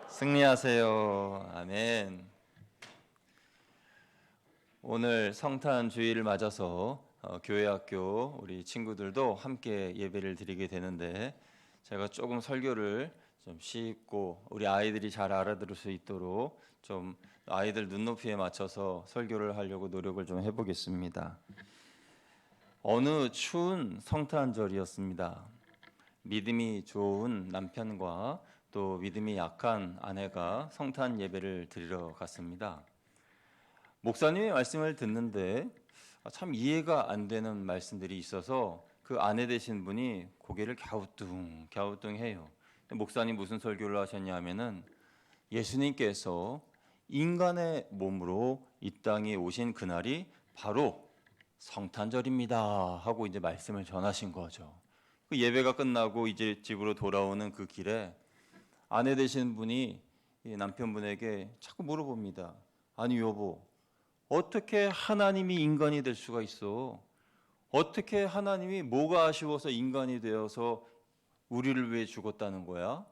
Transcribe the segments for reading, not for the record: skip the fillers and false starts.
승리하세요. 아멘. 오늘 성탄 주일을 맞아서 교회 학교 우리 친구들도 함께 예배를 드리게 되는데 제가 조금 설교를 좀 쉽고 우리 아이들이 잘 알아들을 수 있도록 좀 아이들 눈높이에 맞춰서 설교를 하려고 노력을 좀 해보겠습니다. 어느 추운 성탄절이었습니다. 믿음이 좋은 남편과 또 믿음이 약한 아내가 성탄 예배를 드리러 갔습니다. 목사님의 말씀을 듣는데 참 이해가 안 되는 말씀들이 있어서 그 아내 되신 분이 고개를 갸우뚱해요. 목사님 무슨 설교를 하셨냐면은 예수님께서 인간의 몸으로 이 땅에 오신 그날이 바로 성탄절입니다 하고 이제 말씀을 전하신 거죠. 그 예배가 끝나고 이제 집으로 돌아오는 그 길에 아내 되시는 분이 남편분에게 자꾸 물어봅니다. 아니 여보, 어떻게 하나님이 인간이 될 수가 있어? 어떻게 하나님이 뭐가 아쉬워서 인간이 되어서 우리를 위해 죽었다는 거야?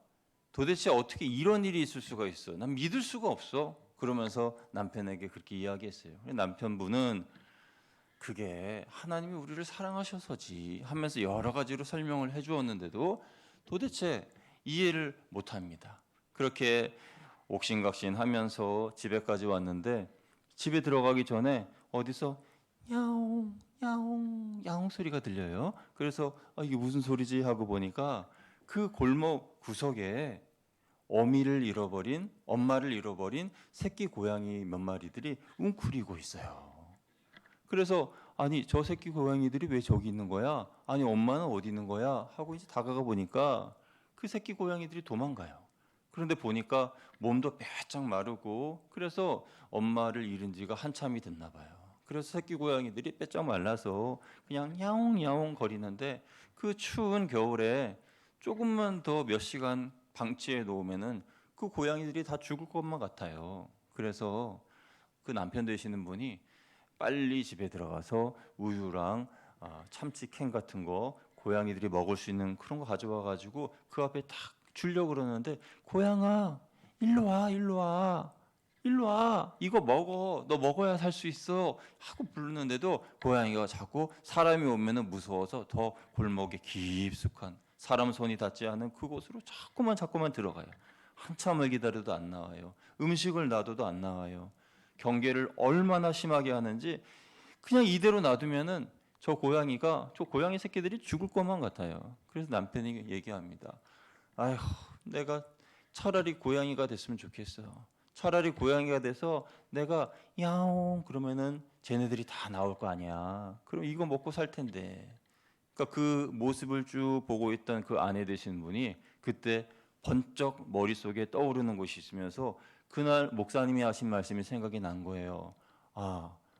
도대체 어떻게 이런 일이 있을 수가 있어? 난 믿을 수가 없어. 그러면서 남편에게 그렇게 이야기했어요. 남편분은 그게 하나님이 우리를 사랑하셔서지 하면서 여러 가지로 설명을 해주었는데도 도대체 이해를 못합니다. 그렇게 옥신각신 하면서 집에까지 왔는데 집에 들어가기 전에 어디서 야옹 야옹 야옹 소리가 들려요. 그래서 이게 무슨 소리지 하고 보니까 그 골목 구석에 엄마를 잃어버린 새끼 고양이 몇 마리들이 웅크리고 있어요. 그래서 아니 저 새끼 고양이들이 왜 저기 있는 거야? 아니 엄마는 어디 있는 거야? 하고 이제 다가가 보니까 그 새끼 고양이들이 도망가요. 그런데 보니까 몸도 빼짝 마르고 그래서 엄마를 잃은 지가 한참이 됐나 봐요. 그래서 새끼 고양이들이 빼짝 말라서 그냥 야옹야옹 거리는데 그 추운 겨울에 조금만 더 몇 시간 방치해 놓으면은 그 고양이들이 다 죽을 것만 같아요. 그래서 그 남편 되시는 분이 빨리 집에 들어가서 우유랑 참치 캔 같은 거 고양이들이 먹을 수 있는 그런 거 가져와 가지고 그 앞에 딱 주려고 그러는데 고양아 일로 와 일로 와 일로 와 이거 먹어 너 먹어야 살 수 있어 하고 부르는데도 고양이가 자꾸 사람이 오면은 무서워서 더 골목에 깊숙한 사람 손이 닿지 않은 그곳으로 자꾸만 들어가요. 한참을 기다려도 안 나와요. 음식을 놔둬도 안 나와요. 경계를 얼마나 심하게 하는지 그냥 이대로 놔두면은 저 고양이 새끼들이 죽을 것만 같아요. 그래서 남편이 얘기합니다. 아휴, 내가 차라리 고양이가 됐으면 좋겠어. 차라리 고양이가 돼서 내가 야옹 그러면은 쟤네들이 다 나올 거 아니야. 그럼 이거 먹고 살 텐데. 그러니까 그 모습을 쭉 보고 있던 그 아내 되신 분이 그때 번쩍 머릿속에 떠오르는 것이 있으면서 그날 목사님이 하신 말씀이 생각이 난 거예요.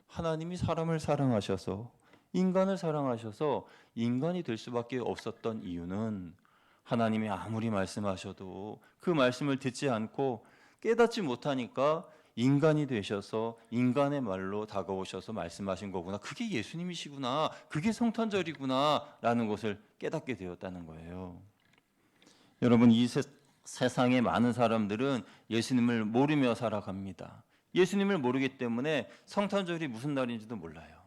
하나님이 사람을 사랑하셔서 인간을 사랑하셔서 인간이 될 수밖에 없었던 이유는 하나님이 아무리 말씀하셔도 그 말씀을 듣지 않고 깨닫지 못하니까 인간이 되셔서 인간의 말로 다가오셔서 말씀하신 거구나. 그게 예수님이시구나. 그게 성탄절이구나. 라는 것을 깨닫게 되었다는 거예요. 여러분, 이 세상에 많은 사람들은 예수님을 모르며 살아갑니다. 예수님을 모르기 때문에 성탄절이 무슨 날인지도 몰라요.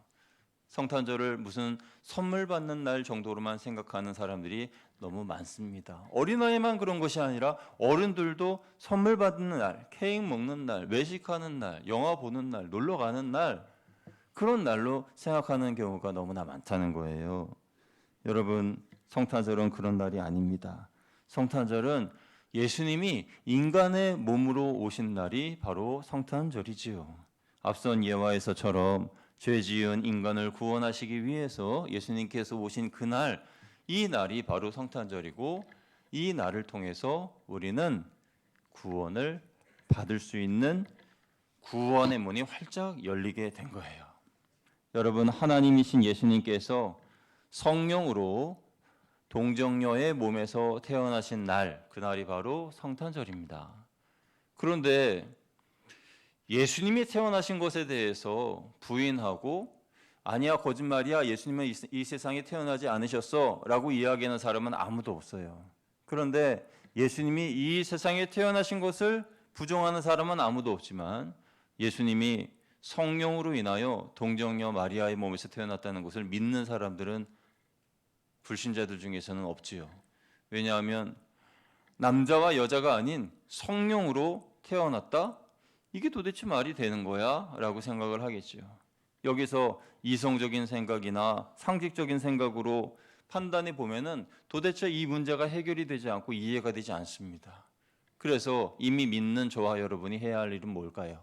성탄절을 무슨 선물 받는 날 정도로만 생각하는 사람들이 너무 많습니다. 어린아이만 그런 것이 아니라 어른들도 선물 받는 날, 케이크 먹는 날, 외식하는 날, 영화 보는 날, 놀러 가는 날 그런 날로 생각하는 경우가 너무나 많다는 거예요. 여러분, 성탄절은 그런 날이 아닙니다. 성탄절은 예수님이 인간의 몸으로 오신 날이 바로 성탄절이지요. 앞선 예화에서처럼 죄 지은 인간을 구원하시기 위해서 예수님께서 오신 그날, 이 날이 바로 성탄절이고 이 날을 통해서 우리는 구원을 받을 수 있는 구원의 문이 활짝 열리게 된 거예요. 여러분, 하나님이신 예수님께서 성령으로 동정녀의 몸에서 태어나신 날, 그날이 바로 성탄절입니다. 그런데 예수님이 태어나신 것에 대해서 부인하고 아니야 거짓말이야 예수님은 이 세상에 태어나지 않으셨어 라고 이야기하는 사람은 아무도 없어요. 그런데 예수님이 이 세상에 태어나신 것을 부정하는 사람은 아무도 없지만 예수님이 성령으로 인하여 동정녀 마리아의 몸에서 태어났다는 것을 믿는 사람들은 불신자들 중에서는 없지요. 왜냐하면 남자와 여자가 아닌 성령으로 태어났다? 이게 도대체 말이 되는 거야? 라고 생각을 하겠죠. 여기서 이성적인 생각이나 상식적인 생각으로 판단해 보면은 도대체 이 문제가 해결이 되지 않고 이해가 되지 않습니다. 그래서 이미 믿는 저와 여러분이 해야 할 일은 뭘까요?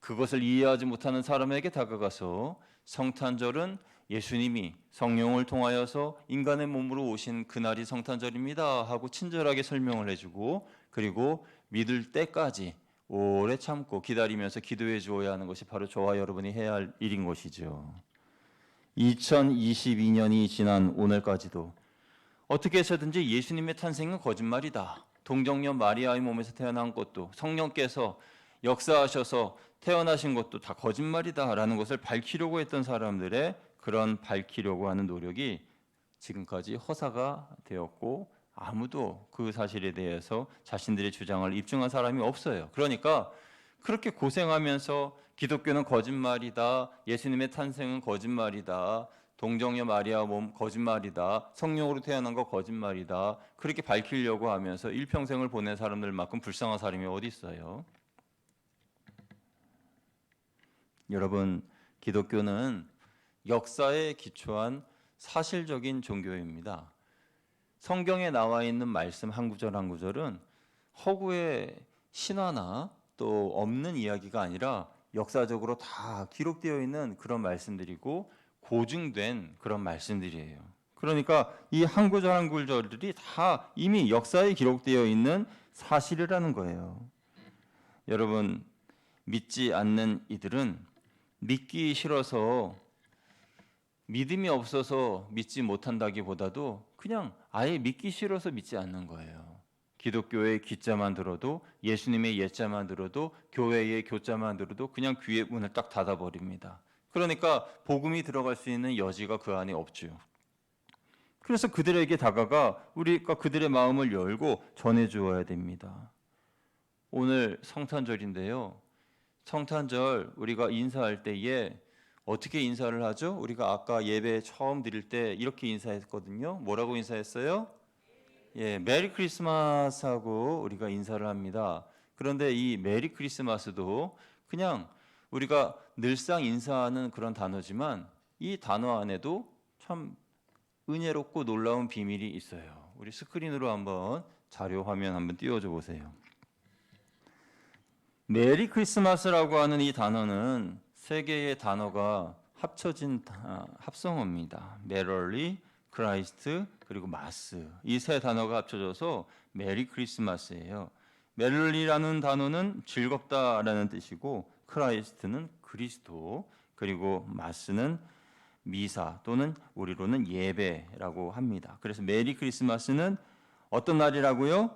그것을 이해하지 못하는 사람에게 다가가서 성탄절은 예수님이 성령을 통하여서 인간의 몸으로 오신 그날이 성탄절입니다 하고 친절하게 설명을 해주고, 그리고 믿을 때까지 오래 참고 기다리면서 기도해 주어야 하는 것이 바로 저와 여러분이 해야 할 일인 것이죠. 2022년이 지난 오늘까지도 어떻게 해서든지 예수님의 탄생은 거짓말이다, 동정녀 마리아의 몸에서 태어난 것도, 성령께서 역사하셔서 태어나신 것도 다 거짓말이다라는 것을 밝히려고 했던 사람들의 그런 밝히려고 하는 노력이 지금까지 허사가 되었고, 아무도 그 사실에 대해서 자신들의 주장을 입증한 사람이 없어요. 그러니까 그렇게 고생하면서 기독교는 거짓말이다, 예수님의 탄생은 거짓말이다, 동정녀 마리아 몸 거짓말이다, 성령으로 태어난 거 거짓말이다, 그렇게 밝히려고 하면서 일평생을 보낸 사람들만큼 불쌍한 사람이 어디 있어요? 여러분, 기독교는 역사에 기초한 사실적인 종교입니다. 성경에 나와 있는 말씀 한 구절 한 구절은 허구의 신화나 또 없는 이야기가 아니라 역사적으로 다 기록되어 있는 그런 말씀들이고 고증된 그런 말씀들이에요. 그러니까 이 한 구절 한 구절들이 다 이미 역사에 기록되어 있는 사실이라는 거예요. 여러분, 믿지 않는 이들은 믿기 싫어서, 믿음이 없어서 믿지 못한다기보다도 그냥 아예 믿기 싫어서 믿지 않는 거예요. 기독교의 기자만 들어도, 예수님의 예자만 들어도, 교회의 교자만 들어도 그냥 귀의 문을 딱 닫아버립니다. 그러니까 복음이 들어갈 수 있는 여지가 그 안에 없죠. 그래서 그들에게 다가가 우리가 그들의 마음을 열고 전해주어야 됩니다. 오늘 성탄절인데요. 성탄절 우리가 인사할 때에 어떻게 인사를 하죠? 우리가 아까 예배 처음 드릴 때 이렇게 인사했거든요. 뭐라고 인사했어요? 예, 메리 크리스마스 하고 우리가 인사를 합니다. 그런데 이 메리 크리스마스도 그냥 우리가 늘상 인사하는 그런 단어지만 이 단어 안에도 참 은혜롭고 놀라운 비밀이 있어요. 우리 스크린으로 한번 자료 화면 한번 띄워줘 보세요. 메리 크리스마스라고 하는 이 단어는 세 개의 단어가 합쳐진 합성어입니다. 메럴리, 크라이스트, 그리고 마스. 이 세 단어가 합쳐져서 메리 크리스마스예요. 메럴리라는 단어는 즐겁다라는 뜻이고, 크라이스트는 그리스도, 그리고 마스는 미사 또는 우리로는 예배라고 합니다. 그래서 메리 크리스마스는 어떤 날이라고요?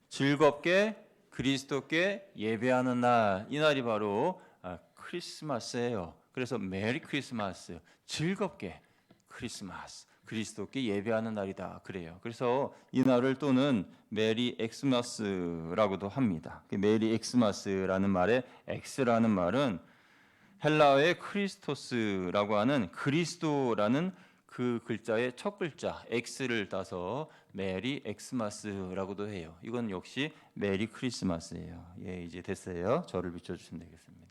즐겁게 그리스도께 예배하는 날, 이 날이 바로 크리스마스예요. 그래서 메리 크리스마스, 즐겁게 크리스마스, 그리스도께 예배하는 날이다 그래요. 그래서 이 날을 또는 메리 엑스마스라고도 합니다. 메리 엑스마스라는 말의 엑스라는 말은 헬라어의 크리스토스라고 하는 그리스도라는 그 글자의 첫 글자 X를 따서 메리 엑스마스라고도 해요. 이건 역시 메리 크리스마스예요. 예, 이제 됐어요. 저를 비춰주시면 되겠습니다.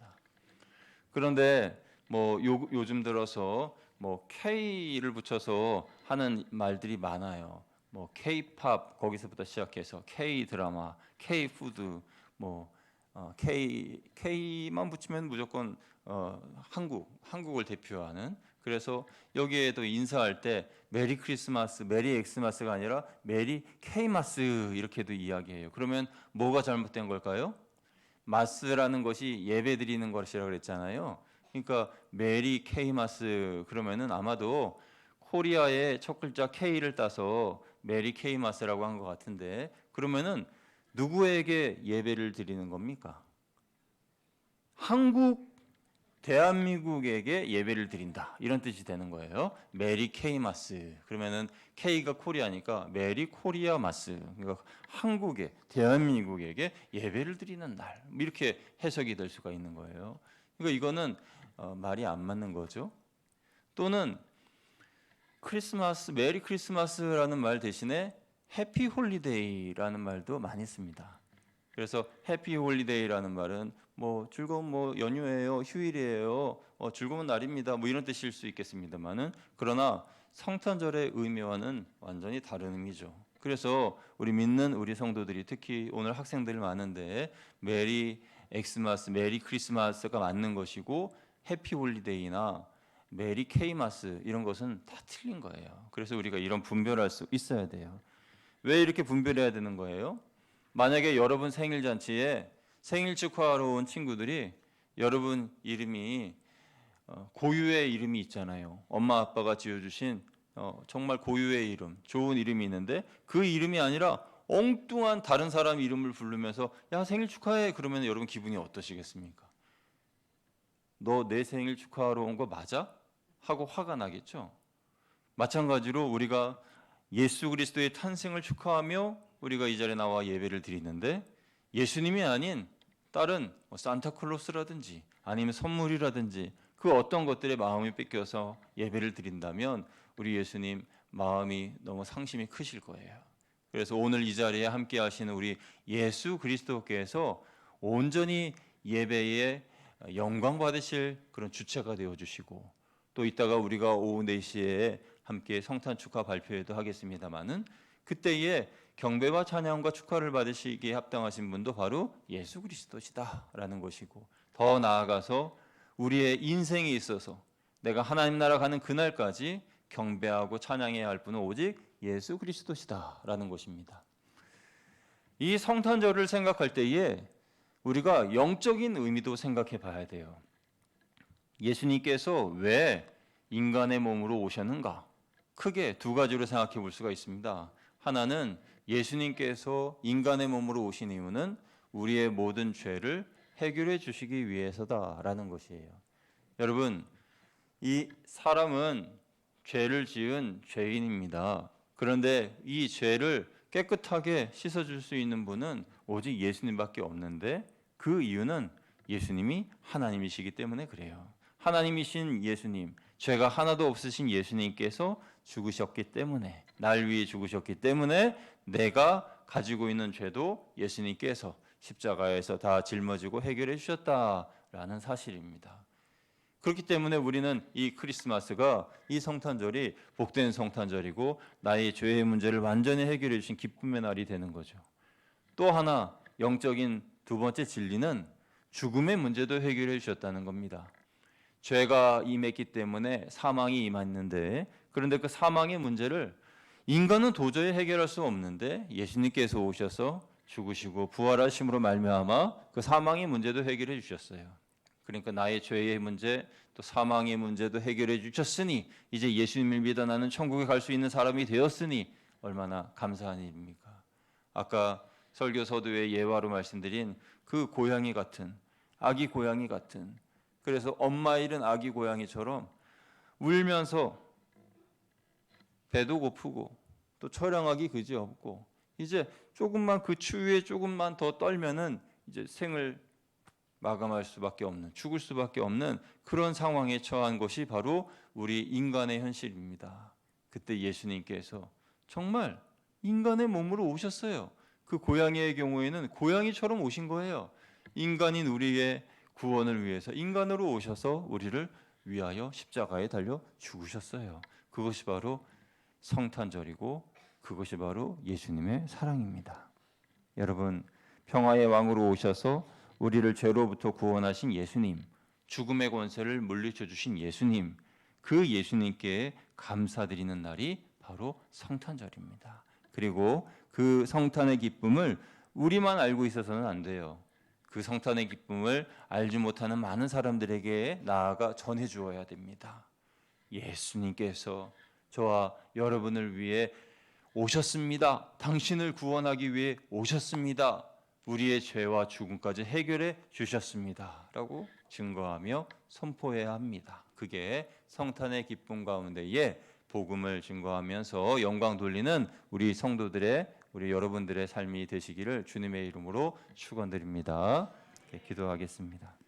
그런데 뭐 요즘 들어서 뭐 K를 붙여서 하는 말들이 많아요. 뭐 K-팝 거기서부터 시작해서 K 드라마, K 푸드, 뭐 K만 붙이면 무조건 한국을 대표하는. 그래서 여기에도 인사할 때 메리 크리스마스, 메리 엑스마스가 아니라 메리 K마스 이렇게도 이야기해요. 그러면 뭐가 잘못된 걸까요? 마스라는 것이 예배 드리는 것이라고 그랬잖아요. 그러니까 메리 K마스 그러면은 아마도 코리아의 첫 글자 K를 따서 메리 K마스라고 한 것 같은데, 그러면은 누구에게 예배를 드리는 겁니까? 한국 대한민국에게 예배를 드린다 이런 뜻이 되는 거예요. 메리 케이마스. 그러면은 K가 코리아니까 메리 코리아 마스. 그러니까 한국에 대한민국에게 예배를 드리는 날 이렇게 해석이 될 수가 있는 거예요. 그러니까 이거는 말이 안 맞는 거죠. 또는 크리스마스, 메리 크리스마스라는 말 대신에 해피 홀리데이라는 말도 많이 씁니다. 그래서 해피 홀리데이라는 말은 뭐 즐거운 뭐 연휴예요, 휴일이에요, 즐거운 날입니다, 뭐 이런 뜻일 수 있겠습니다만은 그러나 성탄절의 의미와는 완전히 다른 의미죠. 그래서 우리 믿는 우리 성도들이 특히 오늘 학생들 많은데 메리 엑스마스, 메리 크리스마스가 맞는 것이고 해피 홀리데이나 메리 케이마스 이런 것은 다 틀린 거예요. 그래서 우리가 이런 분별할 수 있어야 돼요. 왜 이렇게 분별해야 되는 거예요? 만약에 여러분 생일 잔치에 생일 축하하러 온 친구들이 여러분 이름이 고유의 이름이 있잖아요. 엄마 아빠가 지어주신 정말 고유의 이름, 좋은 이름이 있는데 그 이름이 아니라 엉뚱한 다른 사람 이름을 부르면서 야 생일 축하해 그러면 여러분 기분이 어떠시겠습니까? 너 내 생일 축하하러 온 거 맞아? 하고 화가 나겠죠. 마찬가지로 우리가 예수 그리스도의 탄생을 축하하며 우리가 이 자리에 나와 예배를 드리는데 예수님이 아닌 다른 산타클로스라든지 아니면 선물이라든지 그 어떤 것들에 마음이 뺏겨서 예배를 드린다면 우리 예수님 마음이 너무 상심이 크실 거예요. 그래서 오늘 이 자리에 함께 하시는 우리 예수 그리스도께서 온전히 예배에 영광 받으실 그런 주체가 되어 주시고 또 이따가 우리가 오후 4시에 함께 성탄 축하 발표회도 하겠습니다마는 그때에 경배와 찬양과 축하를 받으시기에 합당하신 분도 바로 예수 그리스도시다라는 것이고 더 나아가서 우리의 인생에 있어서 내가 하나님 나라 가는 그날까지 경배하고 찬양해야 할 분은 오직 예수 그리스도시다라는 것입니다. 이 성탄절을 생각할 때에 우리가 영적인 의미도 생각해 봐야 돼요. 예수님께서 왜 인간의 몸으로 오셨는가? 크게 두 가지로 생각해 볼 수가 있습니다. 하나는 예수님께서 인간의 몸으로 오신 이유는 우리의 모든 죄를 해결해 주시기 위해서다라는 것이에요. 여러분, 이 사람은 죄를 지은 죄인입니다. 그런데 이 죄를 깨끗하게 씻어줄 수 있는 분은 오직 예수님밖에 없는데 그 이유는 예수님이 하나님이시기 때문에 그래요. 하나님이신 예수님, 죄가 하나도 없으신 예수님께서 죽으셨기 때문에 날 위해 죽으셨기 때문에 내가 가지고 있는 죄도 예수님께서 십자가에서 다 짊어지고 해결해 주셨다라는 사실입니다. 그렇기 때문에 우리는 이 크리스마스가 이 성탄절이 복된 성탄절이고 나의 죄의 문제를 완전히 해결해 주신 기쁨의 날이 되는 거죠. 또 하나 영적인 두 번째 진리는 죽음의 문제도 해결해 주셨다는 겁니다. 죄가 임했기 때문에 사망이 임했는데 그런데 그 사망의 문제를 인간은 도저히 해결할 수 없는데 예수님께서 오셔서 죽으시고 부활하심으로 말미암아 그 사망의 문제도 해결해 주셨어요. 그러니까 나의 죄의 문제 또 사망의 문제도 해결해 주셨으니 이제 예수님을 믿어 나는 천국에 갈 수 있는 사람이 되었으니 얼마나 감사한 일입니까? 아까 설교 서두에 예화로 말씀드린 그 고양이 같은 아기 고양이 같은 그래서 엄마 잃은 아기 고양이처럼 울면서 배도 고프고 또 처량하기 그지없고 이제 조금만 그 추위에 조금만 더 떨면은 이제 생을 마감할 수밖에 없는 죽을 수밖에 없는 그런 상황에 처한 것이 바로 우리 인간의 현실입니다. 그때 예수님께서 정말 인간의 몸으로 오셨어요. 그 고양이의 경우에는 고양이처럼 오신 거예요. 인간인 우리의 구원을 위해서 인간으로 오셔서 우리를 위하여 십자가에 달려 죽으셨어요. 그것이 바로 성탄절이고 그것이 바로 예수님의 사랑입니다. 여러분, 평화의 왕으로 오셔서 우리를 죄로부터 구원하신 예수님, 죽음의 권세를 물리쳐 주신 예수님, 그 예수님께 감사드리는 날이 바로 성탄절입니다. 그리고 그 성탄의 기쁨을 우리만 알고 있어서는 안 돼요. 그 성탄의 기쁨을 알지 못하는 많은 사람들에게 나아가 전해 주어야 됩니다. 예수님께서 저와 여러분을 위해 오셨습니다. 당신을 구원하기 위해 오셨습니다. 우리의 죄와 죽음까지 해결해 주셨습니다라고 증거하며 선포해야 합니다. 그게 성탄의 기쁨 가운데에 복음을 증거하면서 영광 돌리는 우리 성도들의, 우리 여러분들의 삶이 되시기를 주님의 이름으로 축원드립니다. 기도하겠습니다.